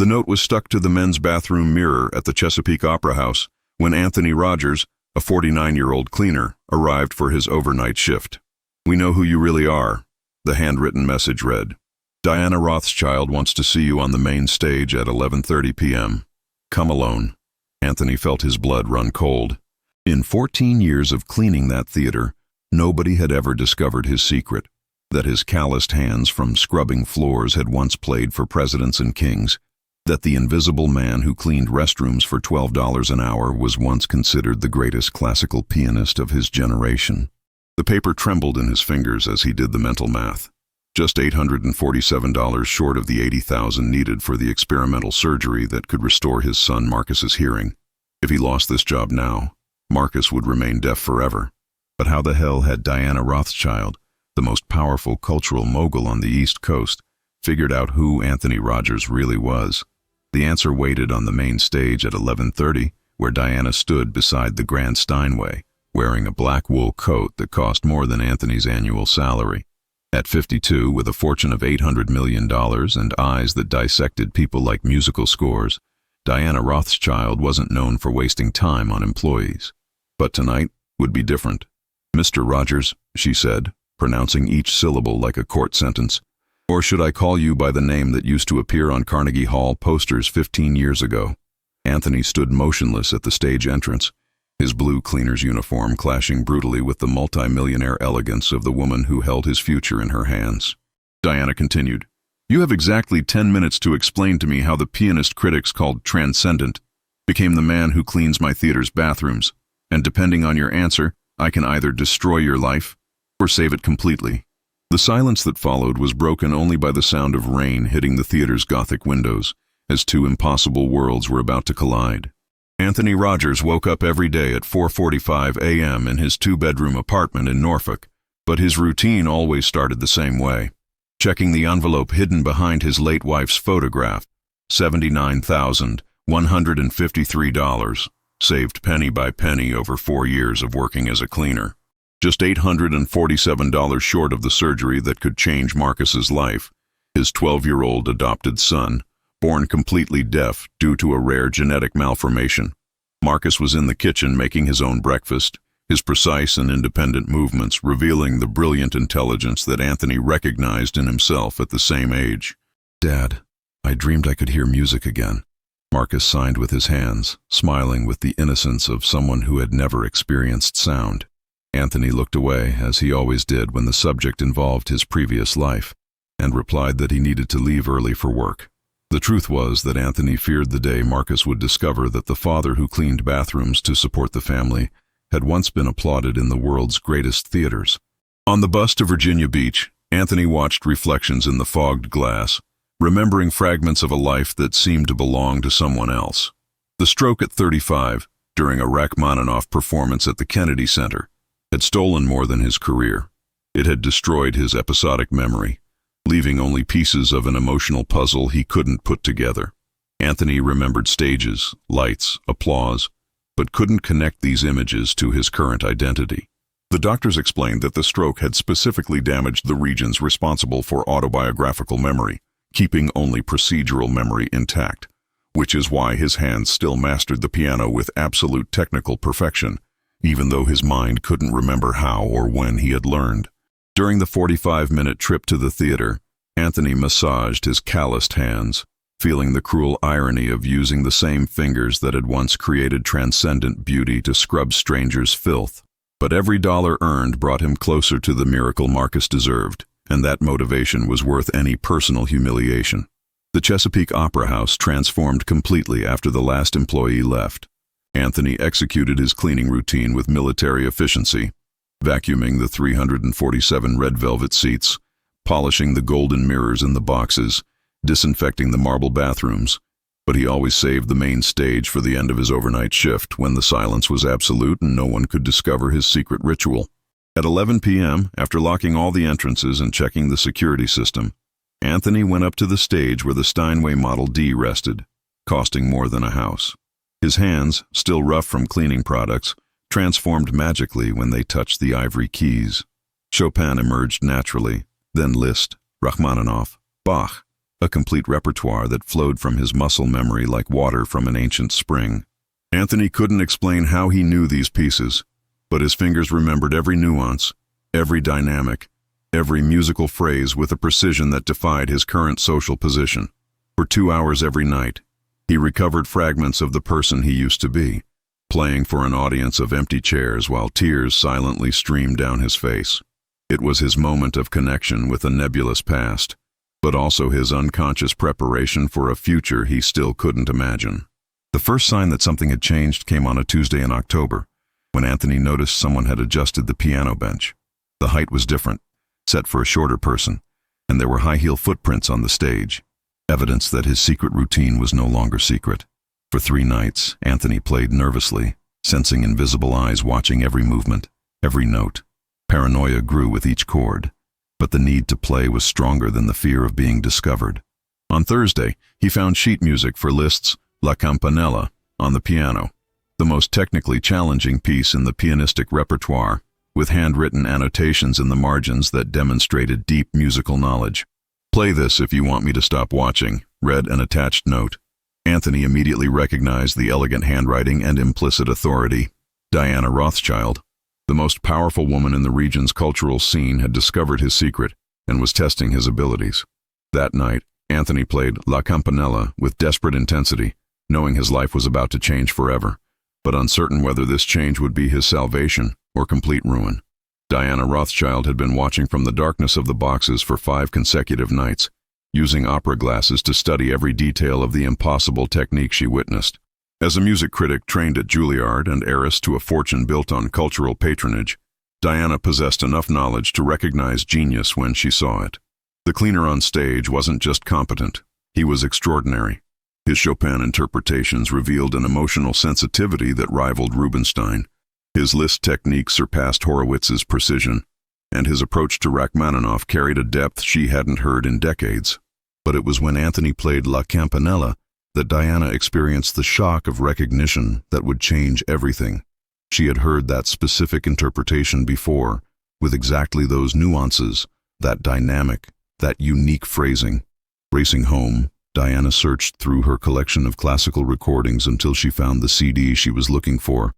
note was stuck to the men's bathroom mirror at the Chesapeake Opera House when Anthony Rogers, a 49-year-old cleaner, arrived for his overnight shift. "We know who you really are," the handwritten message read. "Diana Rothschild wants to see you on the main stage at 11:30 p.m. Come alone." Anthony felt his blood run cold. In 14 years of cleaning that theater, nobody had ever discovered his secret, that his calloused hands from scrubbing floors had once played for presidents and kings, that the invisible man who cleaned restrooms for $12 an hour was once considered the greatest classical pianist of his generation. The paper trembled in his fingers as he did the mental math. Just $847 short of the $80,000 needed for the experimental surgery that could restore his son Marcus's hearing. If he lost this job now, Marcus would remain deaf forever. But how the hell had Diana Rothschild, the most powerful cultural mogul on the East Coast, figured out who Anthony Rogers really was? The answer waited on the main stage at 11:30, where Diana stood beside the Grand Steinway, wearing a black wool coat that cost more than Anthony's annual salary. At 52, with a fortune of $800 million and eyes that dissected people like musical scores, Diana Rothschild wasn't known for wasting time on employees. But tonight would be different. "Mr. Rogers," she said, pronouncing each syllable like a court sentence. "Or should I call you by the name that used to appear on Carnegie Hall posters 15 years ago?" Anthony stood motionless at the stage entrance, his blue cleaner's uniform clashing brutally with the multimillionaire elegance of the woman who held his future in her hands. Diana continued, "You have exactly 10 minutes to explain to me how the pianist critics called transcendent became the man who cleans my theater's bathrooms, and depending on your answer, I can either destroy your life or save it completely." The silence that followed was broken only by the sound of rain hitting the theater's Gothic windows, as two impossible worlds were about to collide. Anthony Rogers woke up every day at 4:45 a.m. in his two-bedroom apartment in Norfolk, but his routine always started the same way. Checking the envelope hidden behind his late wife's photograph, $79,153, saved penny by penny over 4 years of working as a cleaner. Just $847 short of the surgery that could change Marcus's life, his 12-year-old adopted son, born completely deaf due to a rare genetic malformation. Marcus was in the kitchen making his own breakfast, his precise and independent movements revealing the brilliant intelligence that Anthony recognized in himself at the same age. "Dad, I dreamed I could hear music again." Marcus signed with his hands, smiling with the innocence of someone who had never experienced sound. Anthony looked away, as he always did when the subject involved his previous life, and replied that he needed to leave early for work. The truth was that Anthony feared the day Marcus would discover that the father who cleaned bathrooms to support the family had once been applauded in the world's greatest theaters. On the bus to Virginia Beach, Anthony watched reflections in the fogged glass, remembering fragments of a life that seemed to belong to someone else. The stroke at 35, during a Rachmaninoff performance at the Kennedy Center, had stolen more than his career. It had destroyed his episodic memory, leaving only pieces of an emotional puzzle he couldn't put together. Anthony remembered stages, lights, applause, but couldn't connect these images to his current identity. The doctors explained that the stroke had specifically damaged the regions responsible for autobiographical memory, keeping only procedural memory intact, which is why his hands still mastered the piano with absolute technical perfection, even though his mind couldn't remember how or when he had learned. During the 45-minute trip to the theater, Anthony massaged his calloused hands, feeling the cruel irony of using the same fingers that had once created transcendent beauty to scrub strangers' filth. But every dollar earned brought him closer to the miracle Marcus deserved, and that motivation was worth any personal humiliation. The Chesapeake Opera House transformed completely after the last employee left. Anthony executed his cleaning routine with military efficiency, vacuuming the 347 red velvet seats, polishing the golden mirrors in the boxes, disinfecting the marble bathrooms, but he always saved the main stage for the end of his overnight shift when the silence was absolute and no one could discover his secret ritual. At 11 p.m., after locking all the entrances and checking the security system, Anthony went up to the stage where the Steinway Model D rested, costing more than a house. His hands, still rough from cleaning products, transformed magically when they touched the ivory keys. Chopin emerged naturally, then Liszt, Rachmaninoff, Bach, a complete repertoire that flowed from his muscle memory like water from an ancient spring. Anthony couldn't explain how he knew these pieces, but his fingers remembered every nuance, every dynamic, every musical phrase with a precision that defied his current social position. For 2 hours every night, he recovered fragments of the person he used to be, playing for an audience of empty chairs while tears silently streamed down his face. It was his moment of connection with a nebulous past, but also his unconscious preparation for a future he still couldn't imagine. The first sign that something had changed came on a Tuesday in October, when Anthony noticed someone had adjusted the piano bench. The height was different, set for a shorter person, and there were high-heel footprints on the stage, evidence that his secret routine was no longer secret. For 3 nights, Anthony played nervously, sensing invisible eyes watching every movement, every note. Paranoia grew with each chord, but the need to play was stronger than the fear of being discovered. On Thursday, he found sheet music for Liszt's La Campanella on the piano, the most technically challenging piece in the pianistic repertoire, with handwritten annotations in the margins that demonstrated deep musical knowledge. "Play this if you want me to stop watching," read an attached note. Anthony immediately recognized the elegant handwriting and implicit authority. Diana Rothschild, the most powerful woman in the region's cultural scene, had discovered his secret and was testing his abilities. That night, Anthony played La Campanella with desperate intensity, knowing his life was about to change forever, but uncertain whether this change would be his salvation or complete ruin. Diana Rothschild had been watching from the darkness of the boxes for 5 consecutive nights, using opera glasses to study every detail of the impossible technique she witnessed. As a music critic trained at Juilliard and heiress to a fortune built on cultural patronage, Diana possessed enough knowledge to recognize genius when she saw it. The cleaner on stage wasn't just competent, he was extraordinary. His Chopin interpretations revealed an emotional sensitivity that rivaled Rubinstein. His Liszt technique surpassed Horowitz's precision, and his approach to Rachmaninoff carried a depth she hadn't heard in decades. But it was when Anthony played La Campanella that Diana experienced the shock of recognition that would change everything. She had heard that specific interpretation before, with exactly those nuances, that dynamic, that unique phrasing. Racing home, Diana searched through her collection of classical recordings until she found the CD she was looking for,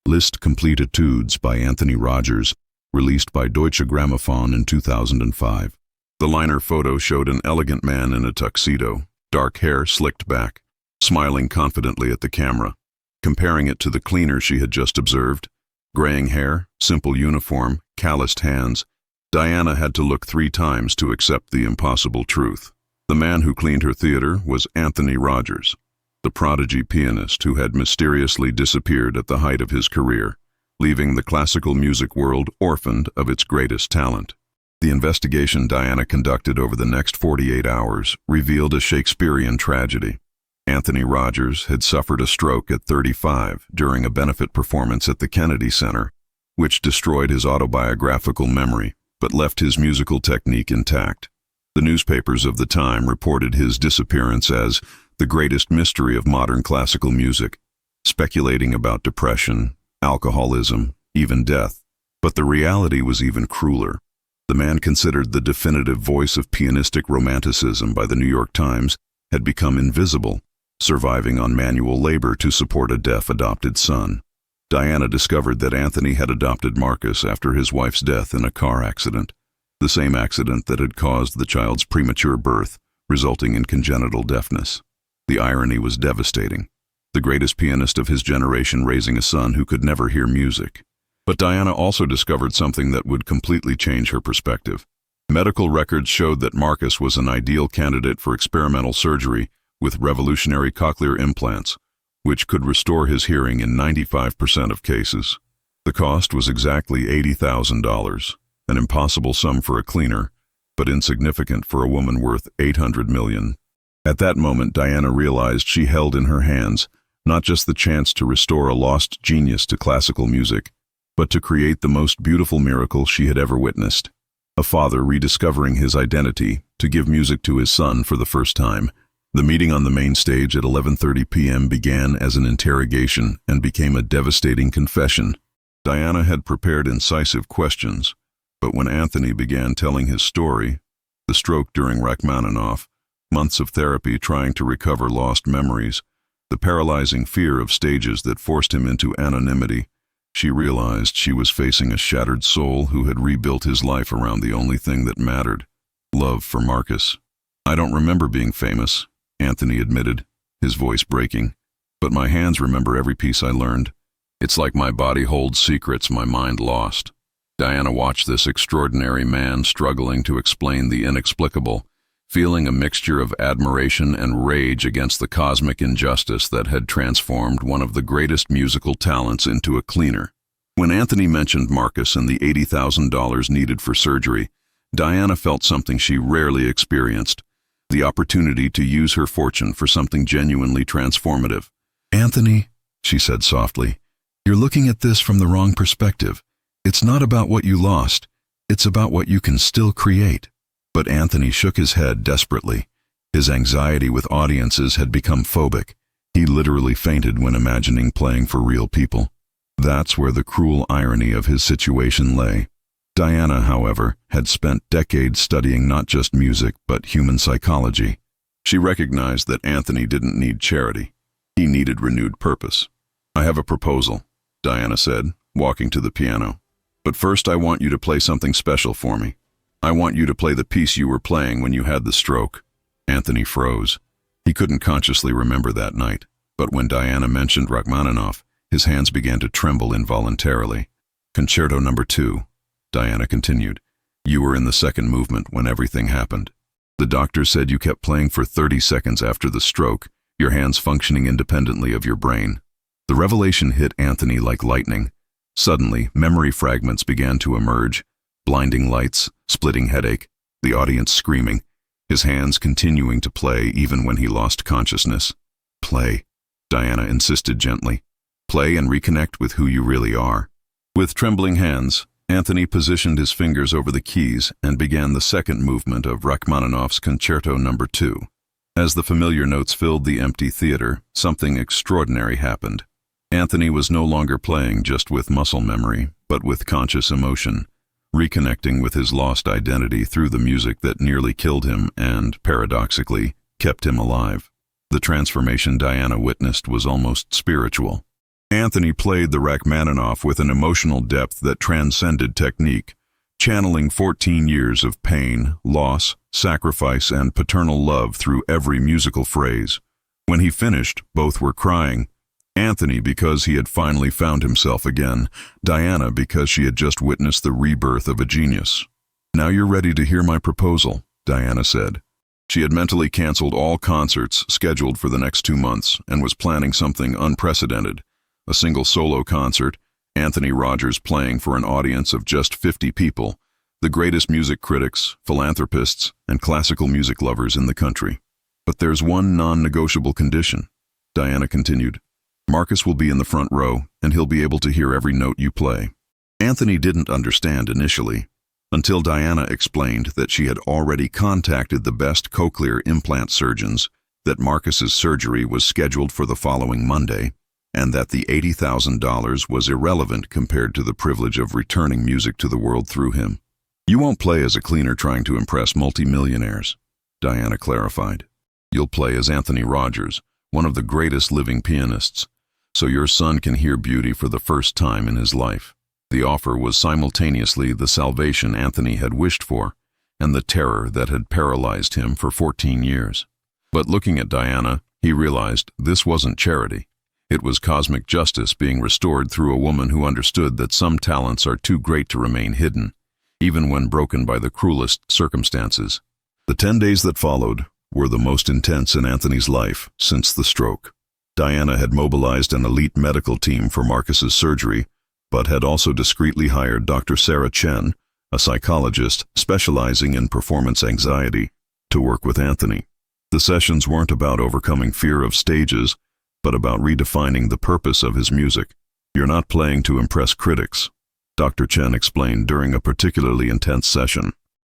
Liszt Complete Etudes by Anthony Rogers, released by Deutsche Grammophon in 2005. The liner photo showed an elegant man in a tuxedo, dark hair slicked back, smiling confidently at the camera. Comparing it to the cleaner she had just observed, graying hair, simple uniform, calloused hands, Diana had to look 3 times to accept the impossible truth. The man who cleaned her theater was Anthony Rogers, the prodigy pianist who had mysteriously disappeared at the height of his career, leaving the classical music world orphaned of its greatest talent. The investigation Diana conducted over the next 48 hours revealed a Shakespearean tragedy. Anthony Rogers had suffered a stroke at 35 during a benefit performance at the Kennedy Center, which destroyed his autobiographical memory but left his musical technique intact. The newspapers of the time reported his disappearance as the greatest mystery of modern classical music, speculating about depression, alcoholism, even death. But the reality was even crueler. The man considered the definitive voice of pianistic romanticism by the New York Times had become invisible, surviving on manual labor to support a deaf adopted son. Diana discovered that Anthony had adopted Marcus after his wife's death in a car accident, the same accident that had caused the child's premature birth, resulting in congenital deafness. The irony was devastating. The greatest pianist of his generation raising a son who could never hear music. But Diana also discovered something that would completely change her perspective. Medical records showed that Marcus was an ideal candidate for experimental surgery with revolutionary cochlear implants, which could restore his hearing in 95% of cases. The cost was exactly $80,000, an impossible sum for a cleaner, but insignificant for a woman worth $800 million. At that moment, Diana realized she held in her hands not just the chance to restore a lost genius to classical music, but to create the most beautiful miracle she had ever witnessed. A father rediscovering his identity to give music to his son for the first time. The meeting on the main stage at 11:30 p.m. began as an interrogation and became a devastating confession. Diana had prepared incisive questions, but when Anthony began telling his story, the stroke during Rachmaninoff, months of therapy trying to recover lost memories, the paralyzing fear of stages that forced him into anonymity. She realized she was facing a shattered soul who had rebuilt his life around the only thing that mattered: love for Marcus. "I don't remember being famous," Anthony admitted, his voice breaking, "but my hands remember every piece I learned. It's like my body holds secrets my mind lost." Diana watched this extraordinary man struggling to explain the inexplicable, feeling a mixture of admiration and rage against the cosmic injustice that had transformed one of the greatest musical talents into a cleaner. When Anthony mentioned Marcus and the $80,000 needed for surgery, Diana felt something she rarely experienced: the opportunity to use her fortune for something genuinely transformative. "Anthony," she said softly, "you're looking at this from the wrong perspective. It's not about what you lost, it's about what you can still create." But Anthony shook his head desperately. His anxiety with audiences had become phobic. He literally fainted when imagining playing for real people. That's where the cruel irony of his situation lay. Diana, however, had spent decades studying not just music but human psychology. She recognized that Anthony didn't need charity. He needed renewed purpose. "I have a proposal," Diana said, walking to the piano. "But first I want you to play something special for me. I want you to play the piece you were playing when you had the stroke." Anthony froze. He couldn't consciously remember that night, but when Diana mentioned Rachmaninoff, his hands began to tremble involuntarily. "Concerto No. 2, Diana continued. "You were in the second movement when everything happened. The doctor said you kept playing for 30 seconds after the stroke, your hands functioning independently of your brain." The revelation hit Anthony like lightning. Suddenly, memory fragments began to emerge: blinding lights, splitting headache, the audience screaming, his hands continuing to play even when he lost consciousness. "Play," Diana insisted gently. "Play and reconnect with who you really are." With trembling hands, Anthony positioned his fingers over the keys and began the second movement of Rachmaninoff's Concerto No. 2. As the familiar notes filled the empty theater, something extraordinary happened. Anthony was no longer playing just with muscle memory, but with conscious emotion, reconnecting with his lost identity through the music that nearly killed him and, paradoxically, kept him alive. The transformation Diana witnessed was almost spiritual. Anthony played the Rachmaninoff with an emotional depth that transcended technique, channeling 14 years of pain, loss, sacrifice, and paternal love through every musical phrase. When he finished, both were crying. Anthony because he had finally found himself again, Diana because she had just witnessed the rebirth of a genius. "Now you're ready to hear my proposal," Diana said. She had mentally canceled all concerts scheduled for the next 2 months and was planning something unprecedented: a single solo concert, Anthony Rogers playing for an audience of just 50 people, the greatest music critics, philanthropists, and classical music lovers in the country. "But there's one non-negotiable condition," Diana continued. "Marcus will be in the front row, and he'll be able to hear every note you play." Anthony didn't understand initially, until Diana explained that she had already contacted the best cochlear implant surgeons, that Marcus's surgery was scheduled for the following Monday, and that the $80,000 was irrelevant compared to the privilege of returning music to the world through him. "You won't play as a cleaner trying to impress multimillionaires," Diana clarified. "You'll play as Anthony Rogers, one of the greatest living pianists, so your son can hear beauty for the first time in his life." The offer was simultaneously the salvation Anthony had wished for and the terror that had paralyzed him for 14 years. But looking at Diana, he realized this wasn't charity. It was cosmic justice being restored through a woman who understood that some talents are too great to remain hidden, even when broken by the cruelest circumstances. The 10 days that followed were the most intense in Anthony's life since the stroke. Diana had mobilized an elite medical team for Marcus's surgery, but had also discreetly hired Dr. Sarah Chen, a psychologist specializing in performance anxiety, to work with Anthony. The sessions weren't about overcoming fear of stages, but about redefining the purpose of his music. "You're not playing to impress critics," Dr. Chen explained during a particularly intense session.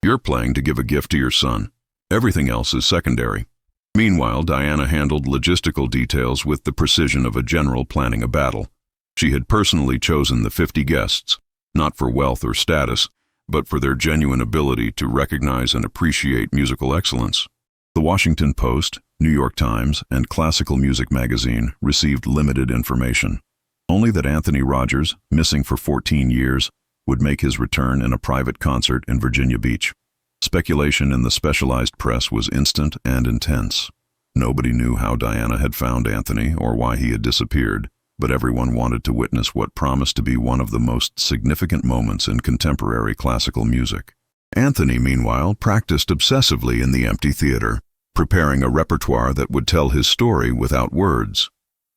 "You're playing to give a gift to your son. Everything else is secondary." Meanwhile, Diana handled logistical details with the precision of a general planning a battle. She had personally chosen the 50 guests, not for wealth or status, but for their genuine ability to recognize and appreciate musical excellence. The Washington Post, New York Times, and Classical Music magazine received limited information. Only that Anthony Rogers, missing for 14 years, would make his return in a private concert in Virginia Beach. Speculation in the specialized press was instant and intense. Nobody knew how Diana had found Anthony or why he had disappeared, but everyone wanted to witness what promised to be one of the most significant moments in contemporary classical music. Anthony, meanwhile, practiced obsessively in the empty theater, preparing a repertoire that would tell his story without words.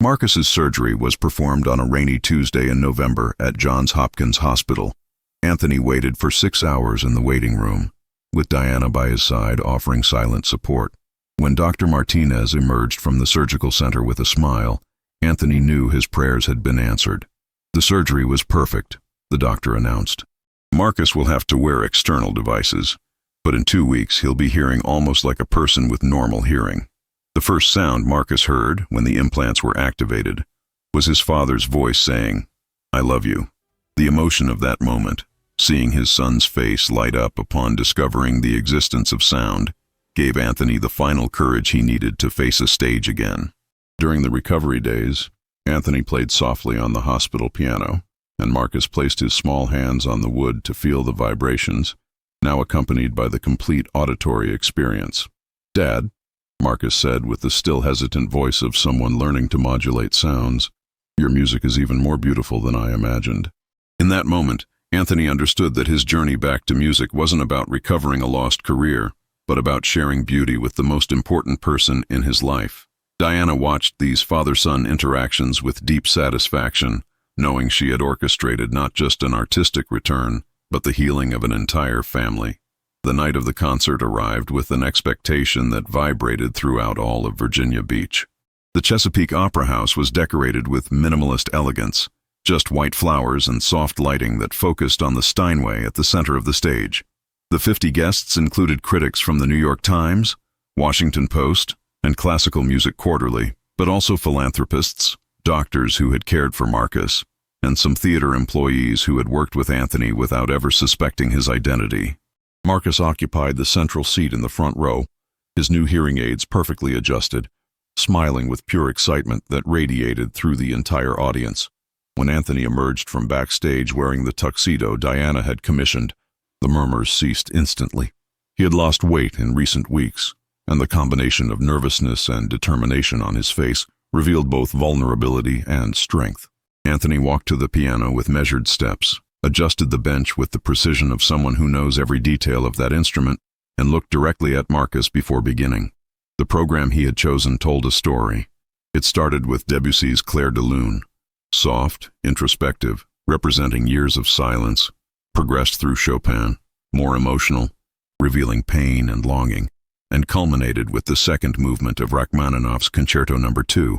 Marcus's surgery was performed on a rainy Tuesday in November at Johns Hopkins Hospital. Anthony waited for 6 hours in the waiting room, with Diana by his side offering silent support. When Dr. Martinez emerged from the surgical center with a smile, Anthony knew his prayers had been answered. The surgery was perfect, the doctor announced. Marcus will have to wear external devices, but in 2 weeks he'll be hearing almost like a person with normal hearing. The first sound Marcus heard when the implants were activated was his father's voice saying, "I love you." The emotion of that moment, seeing his son's face light up upon discovering the existence of sound, gave Anthony the final courage he needed to face a stage again. During the recovery days, Anthony played softly on the hospital piano, and Marcus placed his small hands on the wood to feel the vibrations, now accompanied by the complete auditory experience. "Dad," Marcus said with the still hesitant voice of someone learning to modulate sounds, "your music is even more beautiful than I imagined." In that moment, Anthony understood that his journey back to music wasn't about recovering a lost career, but about sharing beauty with the most important person in his life. Diana watched these father-son interactions with deep satisfaction, knowing she had orchestrated not just an artistic return, but the healing of an entire family. The night of the concert arrived with an expectation that vibrated throughout all of Virginia Beach. The Chesapeake Opera House was decorated with minimalist elegance, just white flowers and soft lighting that focused on the Steinway at the center of the stage. The 50 guests included critics from the New York Times, Washington Post, and Classical Music Quarterly, but also philanthropists, doctors who had cared for Marcus, and some theater employees who had worked with Anthony without ever suspecting his identity. Marcus occupied the central seat in the front row, his new hearing aids perfectly adjusted, smiling with pure excitement that radiated through the entire audience. When Anthony emerged from backstage wearing the tuxedo Diana had commissioned, the murmurs ceased instantly. He had lost weight in recent weeks, and the combination of nervousness and determination on his face revealed both vulnerability and strength. Anthony walked to the piano with measured steps, adjusted the bench with the precision of someone who knows every detail of that instrument, and looked directly at Marcus before beginning. The program he had chosen told a story. It started with Debussy's Clair de Lune, soft, introspective, representing years of silence, progressed through Chopin, more emotional, revealing pain and longing, and culminated with the second movement of Rachmaninoff's Concerto No. 2,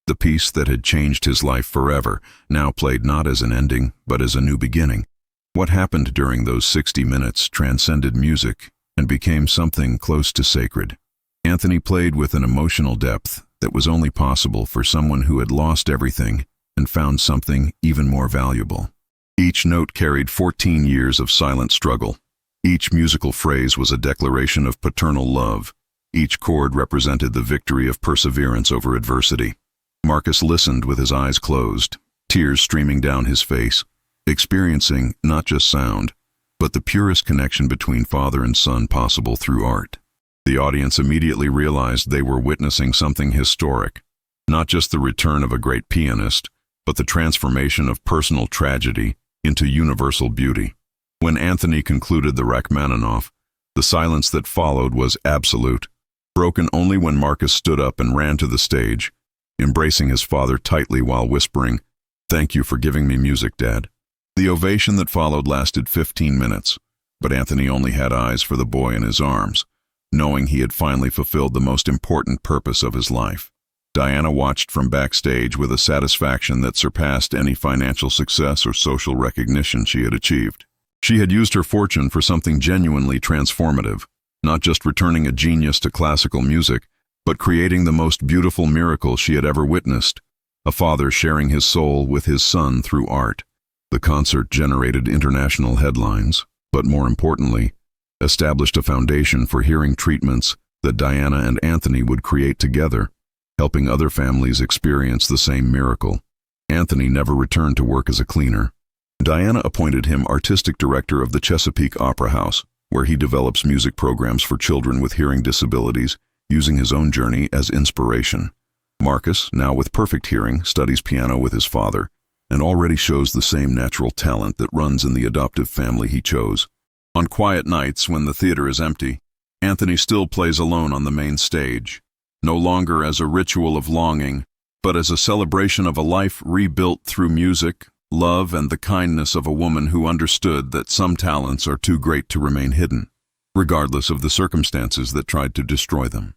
the piece that had changed his life forever, now played not as an ending, but as a new beginning. What happened during those 60 minutes transcended music and became something close to sacred. Anthony played with an emotional depth that was only possible for someone who had lost everything and found something even more valuable. Each note carried 14 years of silent struggle. Each musical phrase was a declaration of paternal love. Each chord represented the victory of perseverance over adversity. Marcus listened with his eyes closed, tears streaming down his face, experiencing not just sound, but the purest connection between father and son possible through art. The audience immediately realized they were witnessing something historic, not just the return of a great pianist, but the transformation of personal tragedy into universal beauty. When Anthony concluded the Rachmaninoff, the silence that followed was absolute, broken only when Marcus stood up and ran to the stage, embracing his father tightly while whispering, "Thank you for giving me music, Dad." The ovation that followed lasted 15 minutes, but Anthony only had eyes for the boy in his arms, knowing he had finally fulfilled the most important purpose of his life. Diana watched from backstage with a satisfaction that surpassed any financial success or social recognition she had achieved. She had used her fortune for something genuinely transformative, not just returning a genius to classical music, but creating the most beautiful miracle she had ever witnessed, a father sharing his soul with his son through art. The concert generated international headlines, but more importantly, established a foundation for hearing treatments that Diana and Anthony would create together, helping other families experience the same miracle. Anthony never returned to work as a cleaner. Diana appointed him artistic director of the Chesapeake Opera House, where he develops music programs for children with hearing disabilities, using his own journey as inspiration. Marcus, now with perfect hearing, studies piano with his father, and already shows the same natural talent that runs in the adoptive family he chose. On quiet nights when the theater is empty, Anthony still plays alone on the main stage, no longer as a ritual of longing, but as a celebration of a life rebuilt through music, love, and the kindness of a woman who understood that some talents are too great to remain hidden, regardless of the circumstances that tried to destroy them.